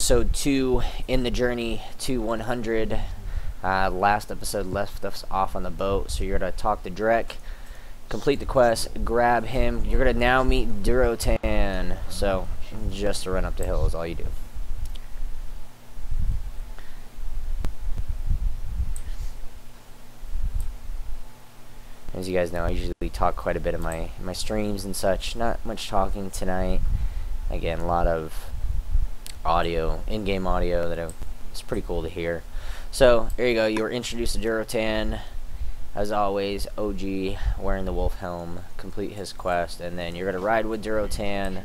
episode 2 in the journey to 100. Last episode left us off on the boat, so you're going to talk to Drek, complete the quest, grab him. You're going to now meet Durotan. So, just to run up the hill is all you do. As you guys know, I usually talk quite a bit in my streams and such. Not much talking tonight. Again, a lot of audio, in-game audio that it's pretty cool to hear. So there you go. You were introduced to Durotan, as always. OG wearing the wolf helm. Complete his quest, and then you're gonna ride with Durotan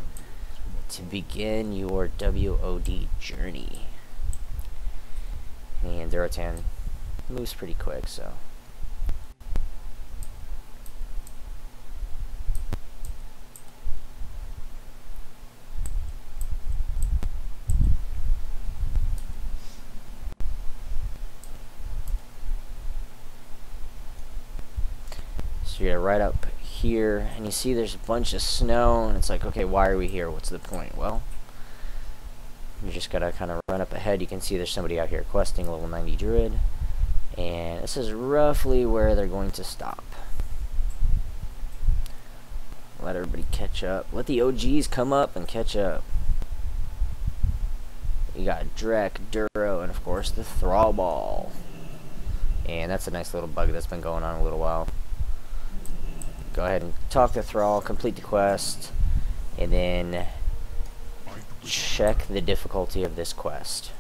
to begin your WOD journey. And Durotan moves pretty quick, so. So you're right up here, and you see there's a bunch of snow, and it's like, okay, why are we here? What's the point? Well, you just gotta kind of run up ahead. You can see there's somebody out here questing, level 90 druid, and this is roughly where they're going to stop. Let everybody catch up. Let the OGs come up and catch up. You got Drek, Duro, and of course the Thrall Ball. And that's a nice little bug that's been going on a little while. Go ahead and talk to Thrall, complete the quest, and then check the difficulty of this quest.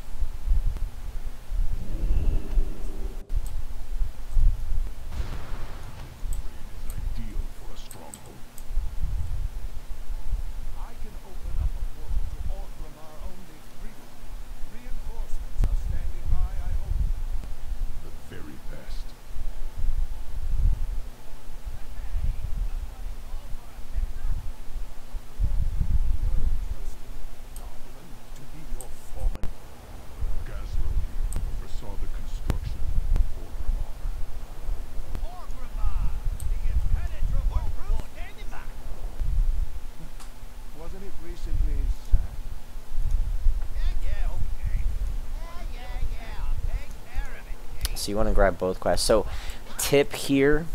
So you want to grab both quests. So tip here,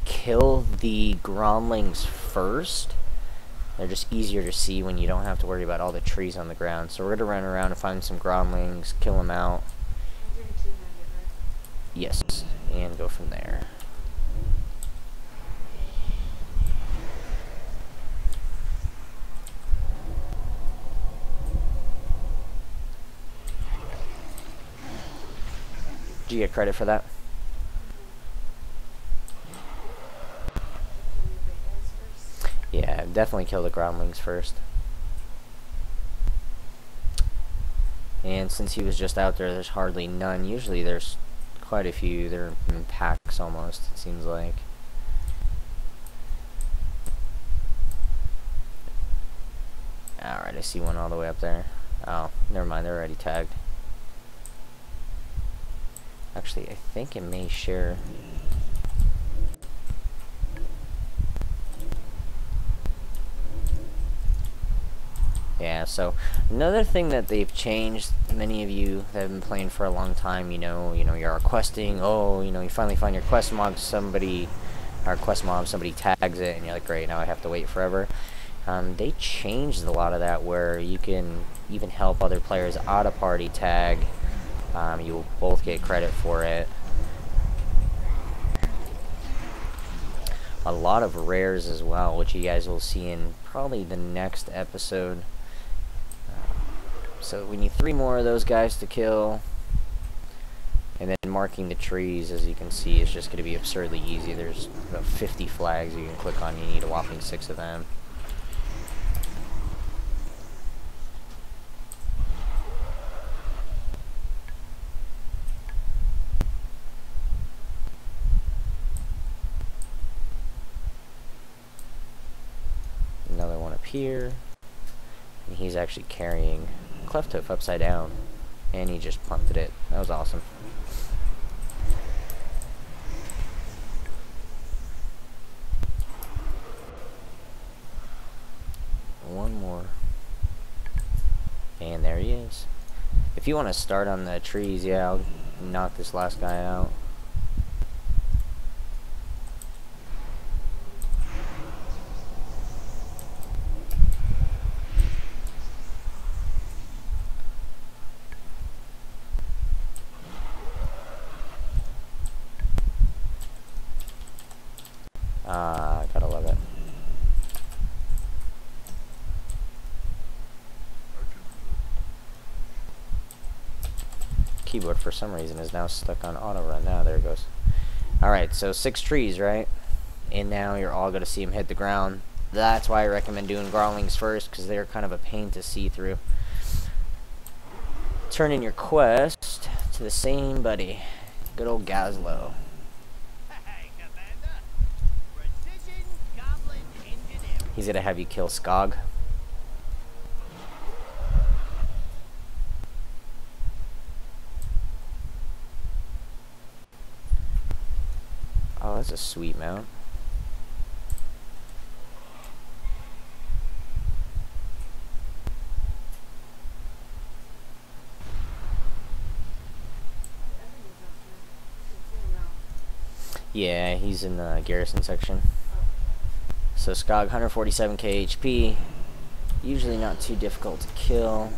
kill the Gromlings first. They're just easier to see when you don't have to worry about all the trees on the ground. So we're going to run around and find some Gromlings, kill them out. Yes, and go from there. Did you get credit for that? Yeah, definitely kill the Gromlings first. And since he was just out there, there's hardly none. Usually there's quite a few. They're in packs almost, it seems like. Alright, I see one all the way up there. Oh, never mind, they're already tagged. Actually, I think it may share. Yeah, so another thing that they've changed, many of you that have been playing for a long time, you know you're questing, oh, you finally find your quest mob, somebody tags it, and you're like, great, now I have to wait forever. They changed a lot of that, where you can even help other players out of party tag. You will both get credit for it. A lot of rares as well, which you guys will see in probably the next episode. So we need 3 more of those guys to kill. And then marking the trees, as you can see, is just going to be absurdly easy. There's about 50 flags you can click on. You need a whopping 6 of them. Another one up here, and he's actually carrying Clefthoof upside down, and he just punted it. That was awesome. One more. And there he is. experience. If you want to start on the trees, yeah, I'll knock this last guy out. Ah, gotta love it. Keyboard for some reason is now stuck on auto run. Now there it goes. Alright, so 6 trees, right? And now you're all gonna see them hit the ground. That's why I recommend doing Growlings first, because they're kind of a pain to see through. Turn in your quest to the same buddy. Good old Gazlo. He's gonna have you kill Skog. Oh, that's a sweet mount. Yeah, he's in the Garrison section. So Skog, 147k HP. Usually not too difficult to kill.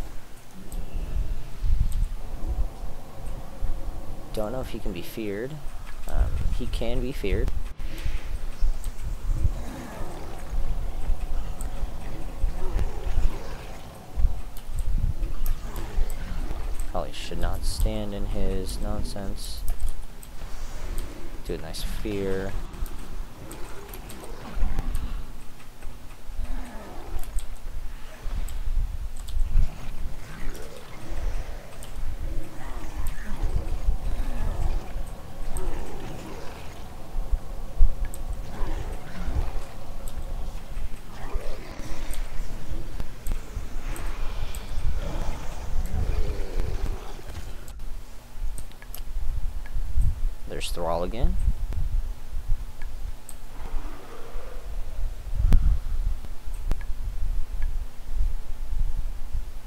Don't know if he can be feared. He can be feared. Probably should not stand in his nonsense. Do a nice fear. There's Thrall again.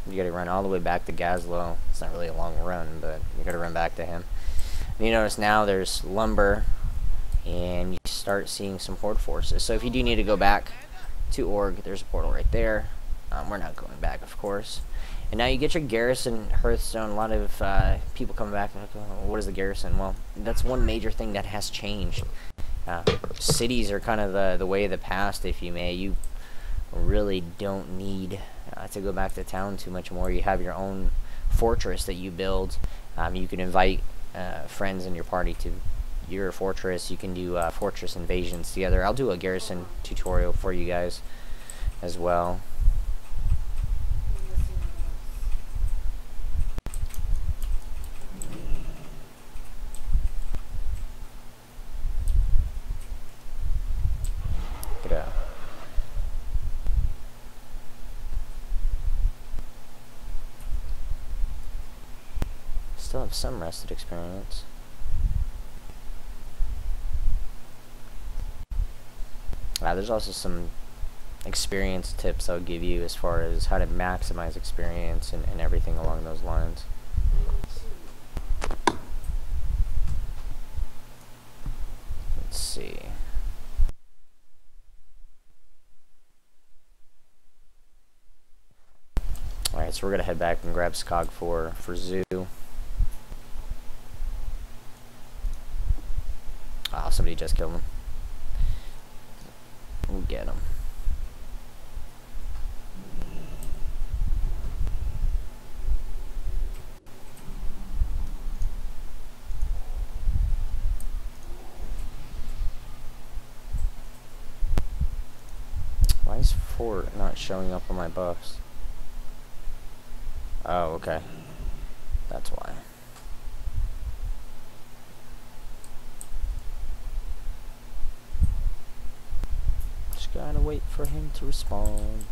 You gotta run all the way back to Gazlo. It's not really a long run, but you gotta run back to him. And you notice now there's lumber, and you start seeing some horde forces. So if you do need to go back to Org, there's a portal right there. We're not going back, of course. And now you get your Garrison Hearthstone. A lot of people coming back and like, oh, what is the Garrison? Well, that's one major thing that has changed. Cities are kind of the way of the past, if you may. You really don't need to go back to town too much more. You have your own fortress that you build. You can invite friends in your party to your fortress. You can do fortress invasions together. I'll do a Garrison tutorial for you guys as well. Still have some rested experience. There's also some experience tips I'll give you as far as how to maximize experience and everything along those lines. Let's see. Alright, so we're gonna head back and grab Skog for Zoo. Oh, somebody just killed him. We'll get him. Why is Fort not showing up on my buffs? Oh, okay. That's why. Just gotta wait for him to respond.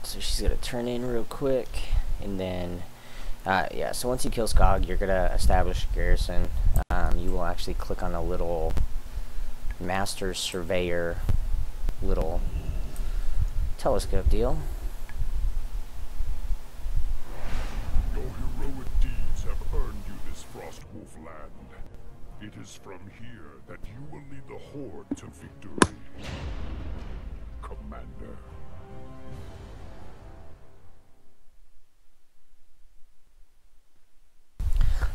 So she's gonna turn in real quick, and then yeah. So once you kill Skog, you're gonna establish Garrison. You will actually click on a little Master Surveyor little telescope deal. Your heroic deeds have earned you this Frostwolf land. It is from here that you will lead the Horde to victory, Commander.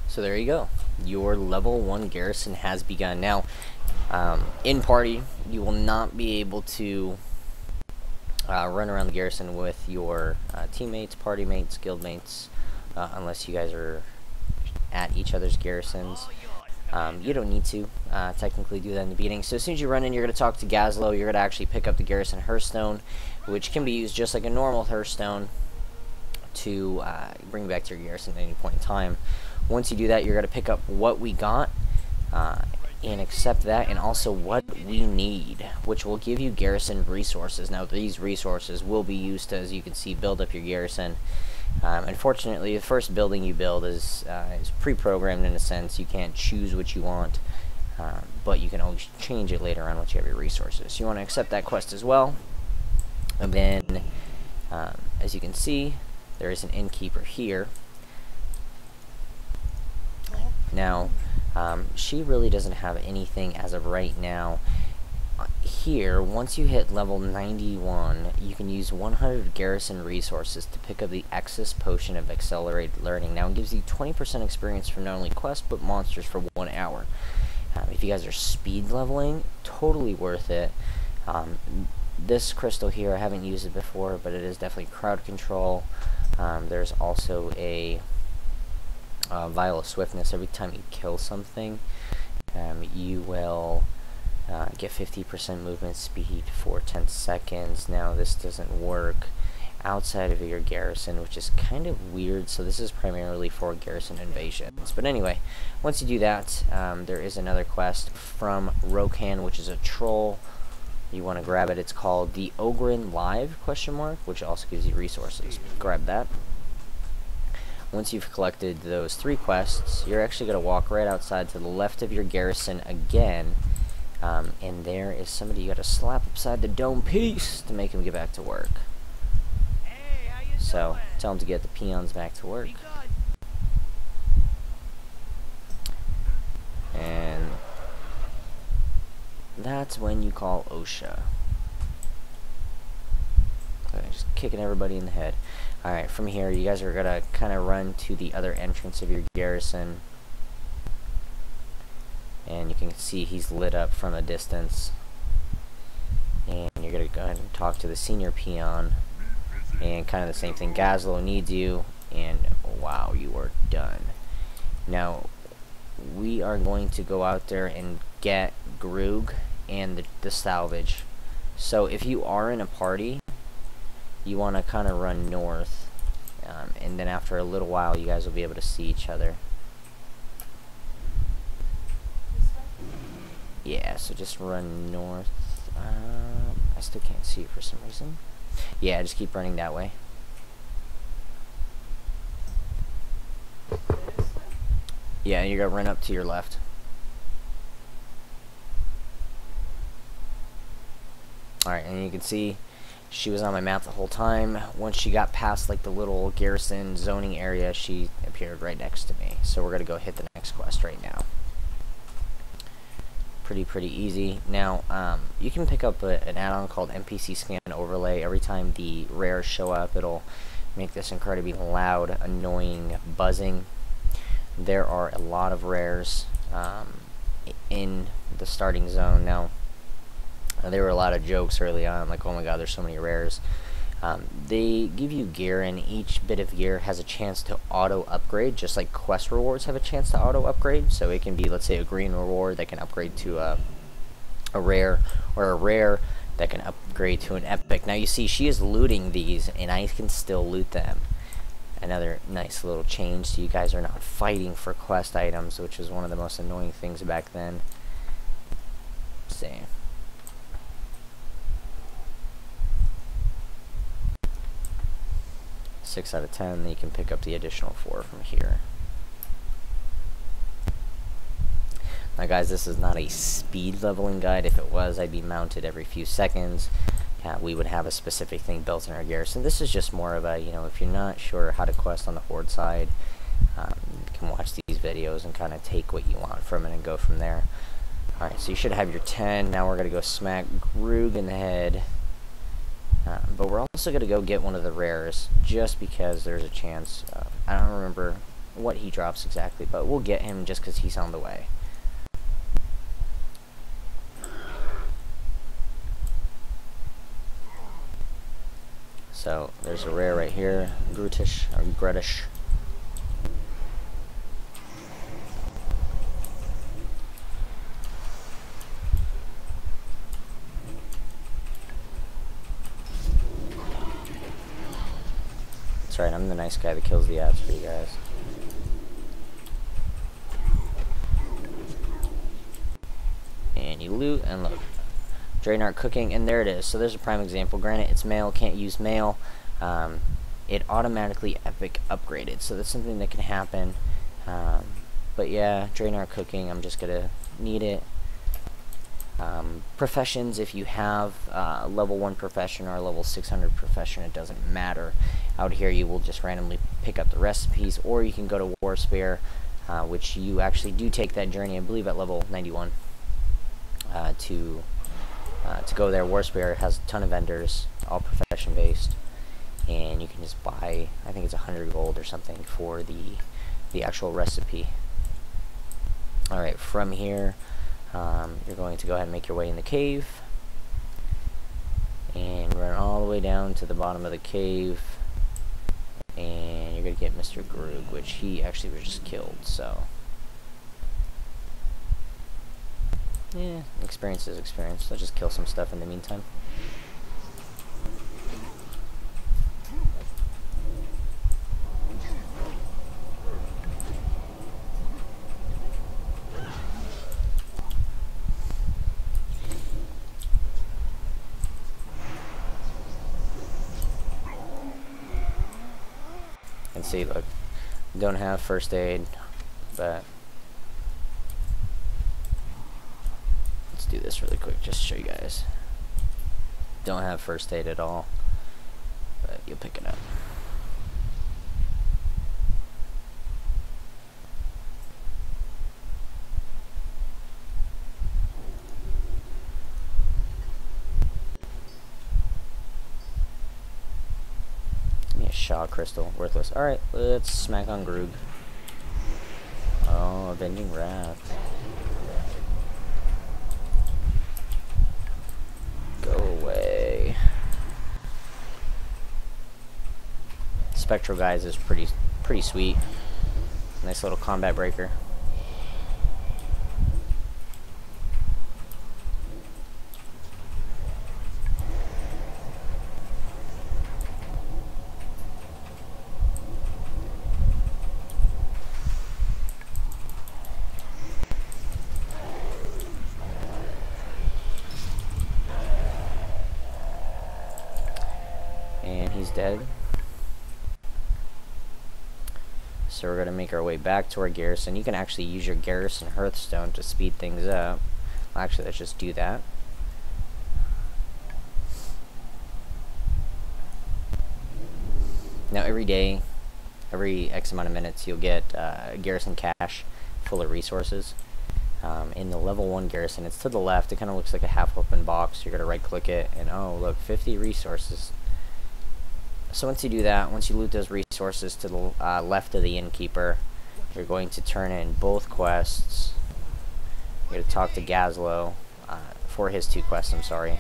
So there you go. Your level 1 garrison has begun. Now, in party, you will not be able to run around the garrison with your teammates, party mates, guild mates, unless you guys are at each other's garrisons. You don't need to technically do that in the beginning. So as soon as you run in, you're going to talk to Gazlo. You're going to actually pick up the garrison Hearthstone, which can be used just like a normal Hearthstone to bring back to your garrison at any point in time. Once you do that, you're going to pick up what we got and accept that, and also what we need, which will give you garrison resources. Now, these resources will be used to, as you can see, build up your garrison. Unfortunately, the first building you build is pre-programmed in a sense. You can't choose what you want, but you can always change it later on once you have your resources. You want to accept that quest as well. And then, as you can see, there is an innkeeper here. Now, she really doesn't have anything as of right now. Here, once you hit level 91, you can use 100 garrison resources to pick up the Exus Potion of Accelerated Learning. Now, it gives you 20% experience from not only quests, but monsters for 1 hour. If you guys are speed leveling, totally worth it. This crystal here, I haven't used it before, but it is definitely crowd control. There's also a Vial of Swiftness. Every time you kill something, you will get 50% movement speed for 10 seconds. Now, this doesn't work outside of your garrison, which is kind of weird, so this is primarily for garrison invasions. But anyway, once you do that, there is another quest from Rokan, which is a troll. You want to grab it. It's called the Ogren Live ? Which also gives you resources. Grab that. Once you've collected those 3 quests, you're actually going to walk right outside to the left of your garrison again, and there is somebody you got to slap upside the dome piece to make him get back to work. So tell him to get the peons back to work. And that's when you call OSHA. Okay, just kicking everybody in the head. Alright, from here, you guys are going to kind of run to the other entrance of your garrison. And you can see he's lit up from a distance. And you're going to go ahead and talk to the senior peon. And kind of the same thing. Gazlo needs you. And wow, you are done. Now, we are going to go out there and get Grug and the salvage. So if you are in a party, you want to kind of run north, and then after a little while you guys will be able to see each other. Yeah, so just run north. I still can't see it for some reason. Yeah, just keep running that way. Yeah, you're gonna run up to your left. Alright, and you can see she was on my map the whole time. Once she got past like the little garrison zoning area, she appeared right next to me. So we're gonna go hit the next quest right now. Pretty easy. Now, you can pick up an add-on called NPC Scan Overlay. Every time the rares show up, it'll make this incredibly loud, annoying buzzing. There are a lot of rares in the starting zone. Now, there were a lot of jokes early on, like, oh my god, there's so many rares. They give you gear, and each bit of gear has a chance to auto-upgrade, just like quest rewards have a chance to auto-upgrade. So it can be, let's say, a green reward that can upgrade to a rare, or a rare that can upgrade to an epic. Now you see, she is looting these, and I can still loot them. Another nice little change, so you guys are not fighting for quest items, which was one of the most annoying things back then. Let's see. 6 out of 10, then you can pick up the additional 4 from here. Now guys, this is not a speed leveling guide. If it was, I'd be mounted every few seconds. We would have a specific thing built in our garrison. This is just more of a, you know, if you're not sure how to quest on the horde side, you can watch these videos and kind of take what you want from it and go from there. Alright, so you should have your 10. Now we're going to go smack Groog in the head. But we're also going to go get one of the rares, just because there's a chance. I don't remember what he drops exactly, but we'll get him just because he's on the way. So there's a rare right here, Grutish or Gretish. That's right, I'm the nice guy that kills the ads for you guys. And you loot and look. Draenor cooking, and there it is. So there's a prime example. Granted, it's male, can't use male. It automatically epic upgraded, so that's something that can happen. But yeah, Draenor cooking, I'm just gonna need it. Professions, if you have level 1 profession or level 600 profession, it doesn't matter. Out here you will just randomly pick up the recipes, or you can go to War Spear, which you actually do take that journey, I believe at level 91, to go there. War Spear has a ton of vendors, all profession based, and you can just buy, I think it's 100 gold or something for the actual recipe. Alright, from here you're going to go ahead and make your way in the cave and run all the way down to the bottom of the cave, and you're going to get Mr. Groog, which he actually was just killed, so yeah, experience is experience. Let's just kill some stuff in the meantime. And see, look, don't have first aid, but let's do this really quick just to show you guys. Don't have first aid at all, but you'll pick it up. Shaw crystal, worthless. Alright, let's smack on Groog. Oh, Avenging Wrath. Go away. Spectral guys is pretty sweet. Nice little combat breaker. He's dead. So we're going to make our way back to our garrison. You can actually use your garrison hearthstone to speed things up. Well, actually, let's just do that. Now every day, every X amount of minutes, you'll get a garrison cache full of resources. In the level 1 garrison, it's to the left. It kind of looks like a half open box. You're going to right click it and oh look, 50 resources. So once you do that, once you loot those resources to the left of the innkeeper, you're going to turn in both quests. You're going to talk to Gazlo for his 2 quests, I'm sorry.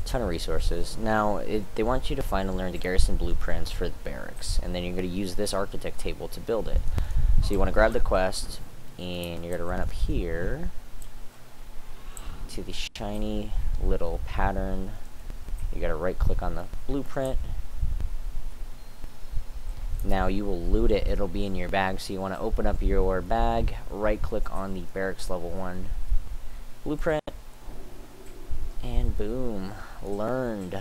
Ton of resources. Now, they want you to find and learn the garrison blueprints for the barracks, and then you're going to use this architect table to build it. So you want to grab the quest, and you're going to run up here to the shiny little pattern. You gotta right click on the blueprint. Now you will loot it, it'll be in your bag, so you want to open up your bag, right click on the barracks level 1 blueprint, and boom, learned.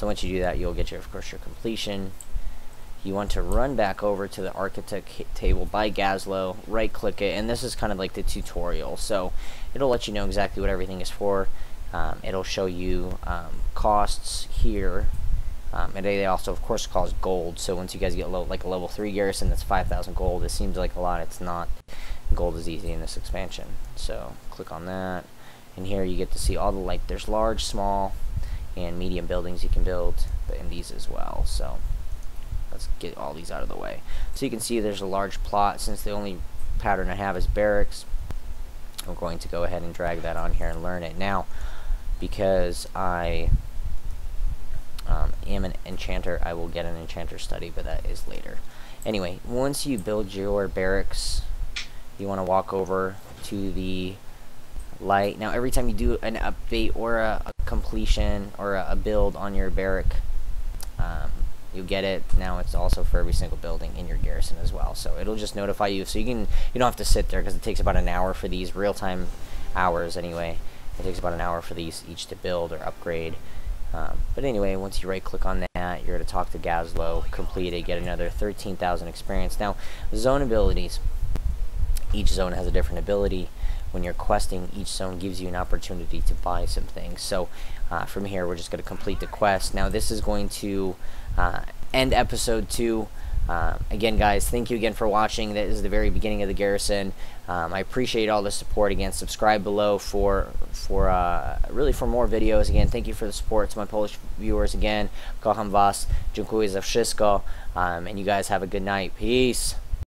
So once you do that, you'll get, of course, your completion. You want to run back over to the architect table by Gazlo, right click it, and this is kind of like the tutorial, so it'll let you know exactly what everything is for. It'll show you costs here, and they also of course cost gold, so once you guys get like a level 3 garrison that's 5,000 gold, it seems like a lot, it's not. Gold is easy in this expansion, so click on that, and here you get to see all the, like, there's large, small, and medium buildings you can build, but in these as well. So let's get all these out of the way. So you can see there's a large plot. Since the only pattern I have is barracks, I'm going to go ahead and drag that on here and learn it now. Because I am an enchanter, I will get an enchanter study, but that is later. Anyway, once you build your barracks, you want to walk over to the light. Now every time you do an update or a completion or a build on your barrack, you get it. Now it's also for every single building in your garrison as well, so it'll just notify you, so you don't have to sit there, because it takes about an hour for these, real-time hours anyway. It takes about an hour for these each to build or upgrade. But anyway, once you right click on that, you're going to talk to Gazlo, complete it, get another 13,000 experience. Now, zone abilities. Each zone has a different ability. When you're questing, each zone gives you an opportunity to buy some things. So from here, we're just going to complete the quest. Now this is going to end episode 2. Again, guys, thank you again for watching. That is the very beginning of the garrison. I appreciate all the support. Again, subscribe below for really for more videos. Again, thank you for the support to my Polish viewers. Again, kocham was, dziękuję za wszystko, and you guys have a good night. Peace.